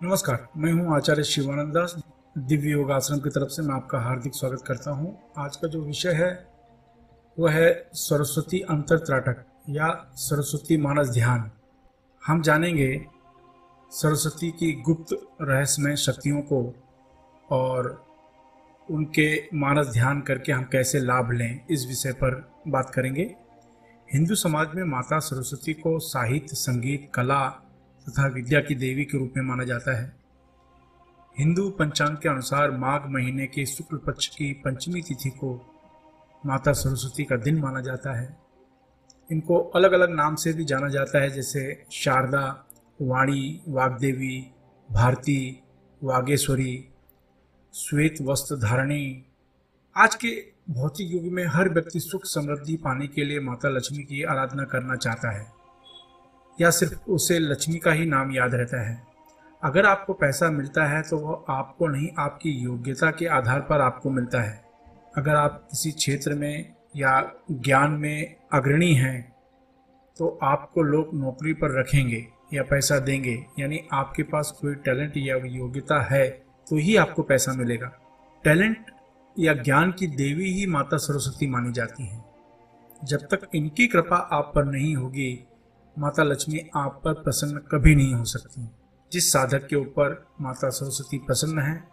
नमस्कार, मैं हूं आचार्य शिवानंद दास। दिव्य योग आश्रम की तरफ से मैं आपका हार्दिक स्वागत करता हूं। आज का जो विषय है वह है सरस्वती अंतर त्राटक या सरस्वती मानस ध्यान। हम जानेंगे सरस्वती की गुप्त रहस्यमय शक्तियों को और उनके मानस ध्यान करके हम कैसे लाभ लें, इस विषय पर बात करेंगे। हिंदू समाज में माता सरस्वती को साहित्य, संगीत, कला तथा विद्या की देवी के रूप में माना जाता है। हिंदू पंचांग के अनुसार माघ महीने के शुक्ल पक्ष की पंचमी तिथि को माता सरस्वती का दिन माना जाता है। इनको अलग अलग नाम से भी जाना जाता है, जैसे शारदा, वाणी, वाग्देवी, भारती, वागेश्वरी, श्वेत वस्त्र धारणी। आज के भौतिक युग में हर व्यक्ति सुख समृद्धि पाने के लिए माता लक्ष्मी की आराधना करना चाहता है, या सिर्फ उसे लक्ष्मी का ही नाम याद रहता है। अगर आपको पैसा मिलता है तो वह आपको नहीं, आपकी योग्यता के आधार पर आपको मिलता है। अगर आप किसी क्षेत्र में या ज्ञान में अग्रणी हैं तो आपको लोग नौकरी पर रखेंगे या पैसा देंगे, यानी आपके पास कोई टैलेंट या योग्यता है तो ही आपको पैसा मिलेगा। टैलेंट या ज्ञान की देवी ही माता सरस्वती मानी जाती हैं। जब तक इनकी कृपा आप पर नहीं होगी, माता लक्ष्मी आप पर प्रसन्न कभी नहीं हो सकती। जिस साधक के ऊपर माता सरस्वती प्रसन्न है,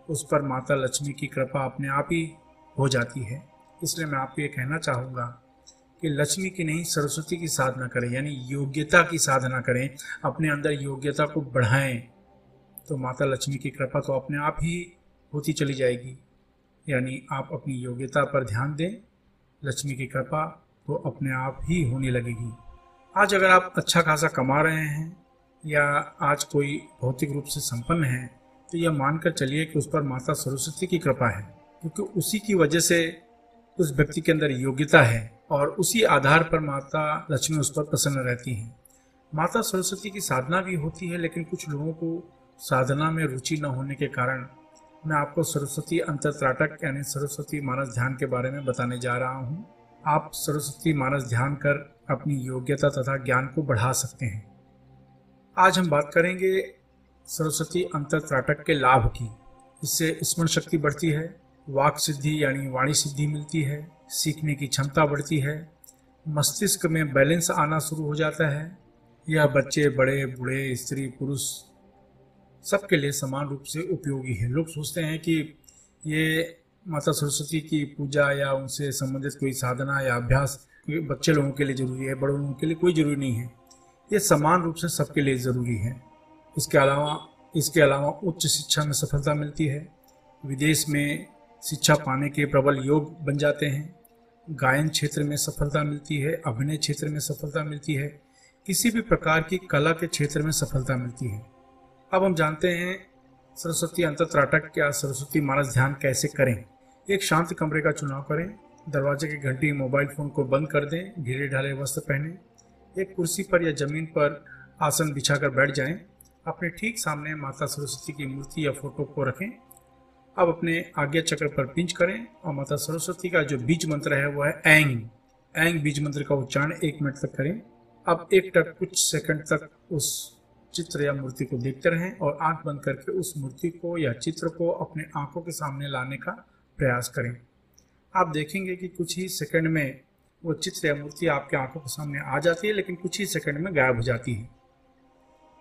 उस पर माता लक्ष्मी की कृपा अपने आप ही हो जाती है। इसलिए मैं आपको ये कहना चाहूँगा कि लक्ष्मी की नहीं, सरस्वती की साधना करें, यानी योग्यता की साधना करें। अपने अंदर योग्यता को बढ़ाएं तो माता लक्ष्मी की कृपा तो अपने आप ही होती चली जाएगी। यानी आप अपनी योग्यता पर ध्यान दें, लक्ष्मी की कृपा तो अपने आप ही होने लगेगी। आज अगर आप अच्छा खासा कमा रहे हैं या आज कोई भौतिक रूप से संपन्न है, तो यह मानकर चलिए कि उस पर माता सरस्वती की कृपा है, क्योंकि उसी की वजह से उस व्यक्ति के अंदर योग्यता है और उसी आधार पर माता लक्ष्मी उस पर प्रसन्न रहती हैं। माता सरस्वती की साधना भी होती है, लेकिन कुछ लोगों को साधना में रुचि न होने के कारण मैं आपको सरस्वती अंतर त्राटक यानी सरस्वती मानस ध्यान के बारे में बताने जा रहा हूँ। आप सरस्वती मानस ध्यान कर अपनी योग्यता तथा ज्ञान को बढ़ा सकते हैं। आज हम बात करेंगे सरस्वती अंतर त्राटक के लाभ की। इससे स्मरण शक्ति बढ़ती है, वाक सिद्धि यानी वाणी सिद्धि मिलती है, सीखने की क्षमता बढ़ती है, मस्तिष्क में बैलेंस आना शुरू हो जाता है। यह बच्चे, बड़े, बूढ़े, स्त्री, पुरुष सबके लिए समान रूप से उपयोगी है। लोग सोचते हैं कि ये माता सरस्वती की पूजा या उनसे संबंधित कोई साधना या अभ्यास बच्चे लोगों के लिए जरूरी है, बड़े लोगों के लिए कोई जरूरी नहीं है। ये समान रूप से सबके लिए ज़रूरी है। इसके अलावा उच्च शिक्षा में सफलता मिलती है, विदेश में शिक्षा पाने के प्रबल योग बन जाते हैं, गायन क्षेत्र में सफलता मिलती है, अभिनय क्षेत्र में सफलता मिलती है, किसी भी प्रकार की कला के क्षेत्र में सफलता मिलती है। अब हम जानते हैं सरस्वती अंतर त्राटक या सरस्वती मानस ध्यान कैसे करें। एक शांत कमरे का चुनाव करें, दरवाजे की घंटी, मोबाइल फोन को बंद कर दें, ढीले ढाले वस्त्र पहने, एक कुर्सी पर या जमीन पर आसन बिछाकर बैठ जाएं। अपने ठीक सामने माता सरस्वती की मूर्ति या फोटो को रखें। अब अपने आज्ञा चक्र पर पिंच करें और माता सरस्वती का जो बीज मंत्र है वह है ऐंग। ऐंग बीज मंत्र का उच्चारण 1 मिनट तक करें। अब एकटक कुछ सेकंड तक उस चित्र या मूर्ति को देखते रहें और आंख बंद करके उस मूर्ति को या चित्र को अपने आंखों के सामने लाने का प्रयास करें। आप देखेंगे कि कुछ ही सेकंड में वो चित्र या मूर्ति आपके आंखों के सामने आ जाती है, लेकिन कुछ ही सेकंड में गायब हो जाती है।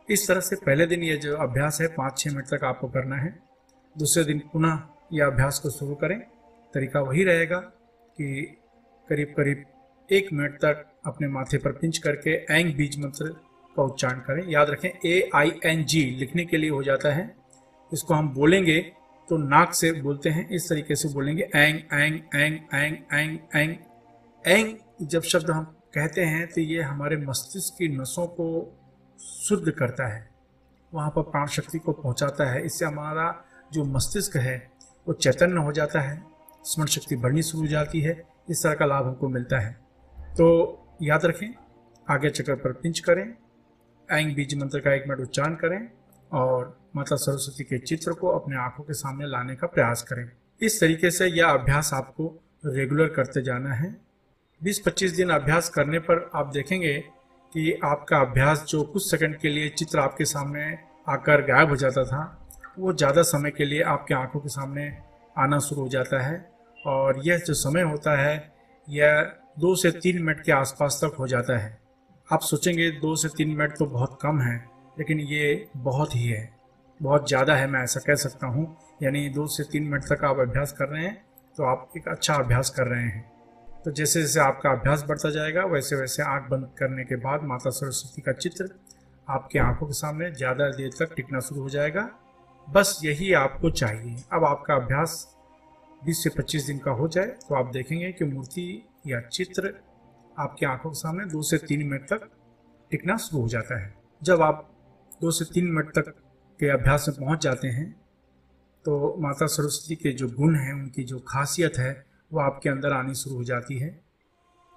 इस तरह से पहले दिन ये जो अभ्यास है 5-6 मिनट तक आपको करना है। दूसरे दिन पुनः यह अभ्यास को शुरू करें। तरीका वही रहेगा कि करीब करीब 1 मिनट तक अपने माथे पर पिंच करके ऐंग बीज मंत्र का उच्चारण करें। याद रखें, AING लिखने के लिए हो जाता है। इसको हम बोलेंगे तो नाक से बोलते हैं, इस तरीके से बोलेंगे ऐंग ऐंग ऐंग ऐंग ऐंग ऐंग ऐंग। जब शब्द हम कहते हैं तो ये हमारे मस्तिष्क की नसों को शुद्ध करता है, वहाँ पर प्राण शक्ति को पहुँचाता है। इससे हमारा जो मस्तिष्क है वो चैतन्य हो जाता है, स्मरण शक्ति बढ़नी शुरू हो जाती है। इस तरह का लाभ हमको मिलता है। तो याद रखें, आगे चक्र पर पिंच करें, ऐंग बीज मंत्र का 1 मिनट उच्चारण करें और माता सरस्वती के चित्र को अपने आंखों के सामने लाने का प्रयास करें। इस तरीके से यह अभ्यास आपको रेगुलर करते जाना है। 20-25 दिन अभ्यास करने पर आप देखेंगे कि आपका अभ्यास जो कुछ सेकंड के लिए चित्र आपके सामने आकर गायब हो जाता था, वो ज़्यादा समय के लिए आपके आंखों के सामने आना शुरू हो जाता है। और यह जो समय होता है यह 2 से 3 मिनट के आसपास तक हो जाता है। आप सोचेंगे 2 से 3 मिनट तो बहुत कम है, लेकिन ये बहुत ही है, बहुत ज़्यादा है, मैं ऐसा कह सकता हूँ। यानी 2 से 3 मिनट तक आप अभ्यास कर रहे हैं तो आप एक अच्छा अभ्यास कर रहे हैं। तो जैसे जैसे आपका अभ्यास बढ़ता जाएगा वैसे वैसे आंख बंद करने के बाद माता सरस्वती का चित्र आपकी आंखों के सामने ज़्यादा देर तक टिकना शुरू हो जाएगा। बस यही आपको चाहिए। अब आपका अभ्यास 20 से 25 दिन का हो जाए तो आप देखेंगे कि मूर्ति या चित्र आपकी आंखों के सामने 2 से 3 मिनट तक टिकना शुरू हो जाता है। जब आप 2 से 3 मिनट तक के अभ्यास में पहुंच जाते हैं तो माता सरस्वती के जो गुण हैं, उनकी जो खासियत है वो आपके अंदर आनी शुरू हो जाती है।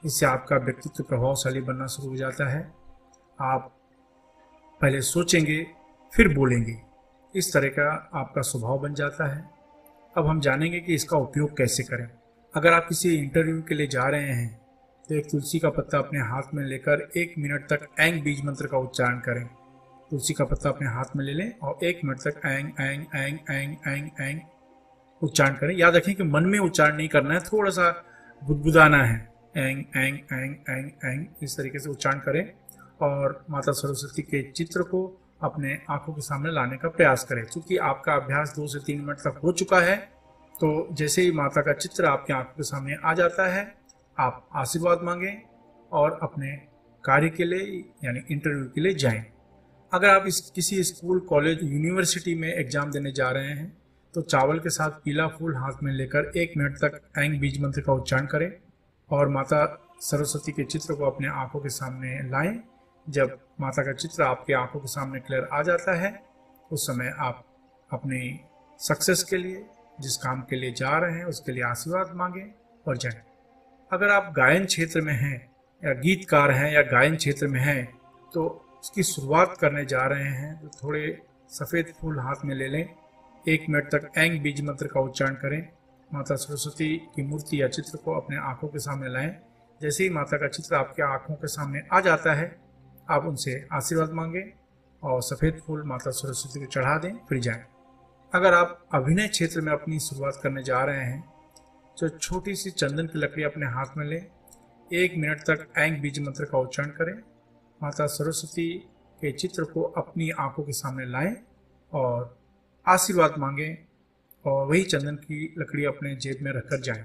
इससे आपका व्यक्तित्व प्रभावशाली बनना शुरू हो जाता है। आप पहले सोचेंगे फिर बोलेंगे, इस तरह का आपका स्वभाव बन जाता है। अब हम जानेंगे कि इसका उपयोग कैसे करें। अगर आप किसी इंटरव्यू के लिए जा रहे हैं तो एक तुलसी का पत्ता अपने हाथ में लेकर 1 मिनट तक ऐंग बीज मंत्र का उच्चारण करें। तुलसी का पत्ता अपने हाथ में ले लें और 1 मिनट तक ऐंग ऐंग ऐंग ऐंग ऐंग ऐंग उच्चारण करें। याद रखें कि मन में उच्चारण नहीं करना है, थोड़ा सा बुदबुदाना है। ऐंग ऐंग ऐंग ऐंग ऐंग इस तरीके से उच्चारण करें और माता सरस्वती के चित्र को अपने आंखों के सामने लाने का प्रयास करें। क्योंकि आपका अभ्यास 2 से 3 मिनट तक हो चुका है तो जैसे ही माता का चित्र आपके आंखों के सामने आ जाता है आप आशीर्वाद मांगें और अपने कार्य के लिए यानी इंटरव्यू के लिए जाएं। अगर आप किसी स्कूल, कॉलेज, यूनिवर्सिटी में एग्जाम देने जा रहे हैं तो चावल के साथ पीला फूल हाथ में लेकर 1 मिनट तक ऐंग बीज मंत्र का उच्चारण करें और माता सरस्वती के चित्र को अपने आंखों के सामने लाएं। जब माता का चित्र आपके आंखों के सामने क्लियर आ जाता है उस समय आप अपनी सक्सेस के लिए, जिस काम के लिए जा रहे हैं उसके लिए आशीर्वाद मांगें और जाएं। अगर आप गायन क्षेत्र में हैं या गीतकार हैं या गायन क्षेत्र में हैं तो उसकी शुरुआत करने जा रहे हैं तो थोड़े सफ़ेद फूल हाथ में ले लें। 1 मिनट तक ऐंग बीज मंत्र का उच्चारण करें। माता सरस्वती की मूर्ति या चित्र को अपने आंखों के सामने लाएं। जैसे ही माता का चित्र आपके आंखों के सामने आ जाता है आप उनसे आशीर्वाद मांगें और सफ़ेद फूल माता सरस्वती को चढ़ा दें, फिर जाएं। अगर आप अभिनय क्षेत्र में अपनी शुरुआत करने जा रहे हैं तो छोटी सी चंदन की लकड़ी अपने हाथ में लें। 1 मिनट तक ऐंग बीज मंत्र का उच्चारण करें। माता सरस्वती के चित्र को अपनी आंखों के सामने लाएं और आशीर्वाद मांगें और वही चंदन की लकड़ी अपने जेब में रखकर जाएं।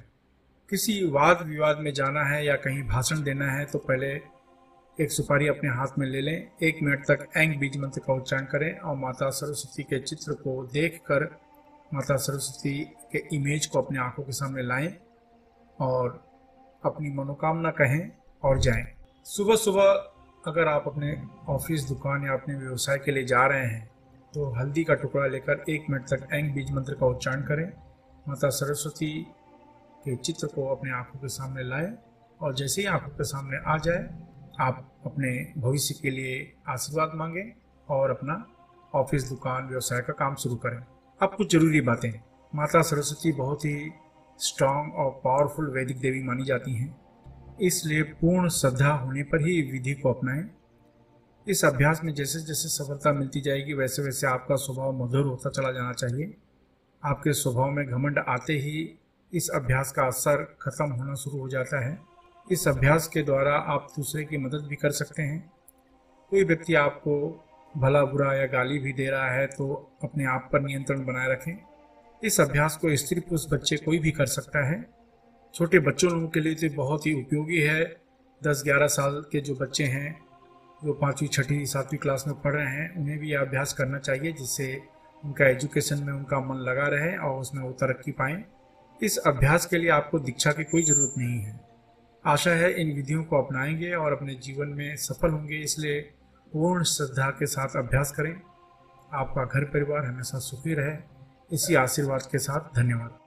किसी वाद विवाद में जाना है या कहीं भाषण देना है तो पहले एक सुपारी अपने हाथ में ले लें। 1 मिनट तक ऐंग बीज मंत्र का उच्चारण करें और माता सरस्वती के चित्र को देखकर माता सरस्वती के इमेज को अपने आंखों के सामने लाएं और अपनी मनोकामना कहें और जाएं। सुबह सुबह अगर आप अपने ऑफिस, दुकान या अपने व्यवसाय के लिए जा रहे हैं तो हल्दी का टुकड़ा लेकर 1 मिनट तक ऐंग बीज मंत्र का उच्चारण करें। माता सरस्वती के चित्र को अपने आंखों के सामने लाएं और जैसे ही आंखों के सामने आ जाए आप अपने भविष्य के लिए आशीर्वाद मांगें और अपना ऑफिस, दुकान, व्यवसाय का काम शुरू करें। अब कुछ जरूरी बातें। माता सरस्वती बहुत ही स्ट्रांग और पावरफुल वैदिक देवी मानी जाती हैं, इसलिए पूर्ण श्रद्धा होने पर ही विधि को अपनाएं। इस अभ्यास में जैसे जैसे सफलता मिलती जाएगी वैसे वैसे आपका स्वभाव मधुर होता चला जाना चाहिए। आपके स्वभाव में घमंड आते ही इस अभ्यास का असर खत्म होना शुरू हो जाता है। इस अभ्यास के द्वारा आप दूसरे की मदद भी कर सकते हैं। कोई व्यक्ति आपको भला बुरा या गाली भी दे रहा है तो अपने आप पर नियंत्रण बनाए रखें। इस अभ्यास को स्त्री पुरुष बच्चे कोई भी कर सकता है। छोटे बच्चों लोगों के लिए तो बहुत ही उपयोगी है। 10-11 साल के जो बच्चे हैं, जो 5वीं, 6वीं, 7वीं क्लास में पढ़ रहे हैं, उन्हें भी यह अभ्यास करना चाहिए जिससे उनका एजुकेशन में उनका मन लगा रहे और उसमें वो तरक्की पाएँ। इस अभ्यास के लिए आपको दीक्षा की कोई ज़रूरत नहीं है। आशा है इन विधियों को अपनाएंगे और अपने जीवन में सफल होंगे, इसलिए पूर्ण श्रद्धा के साथ अभ्यास करें। आपका घर परिवार हमेशा सुखी रहे, इसी आशीर्वाद के साथ धन्यवाद।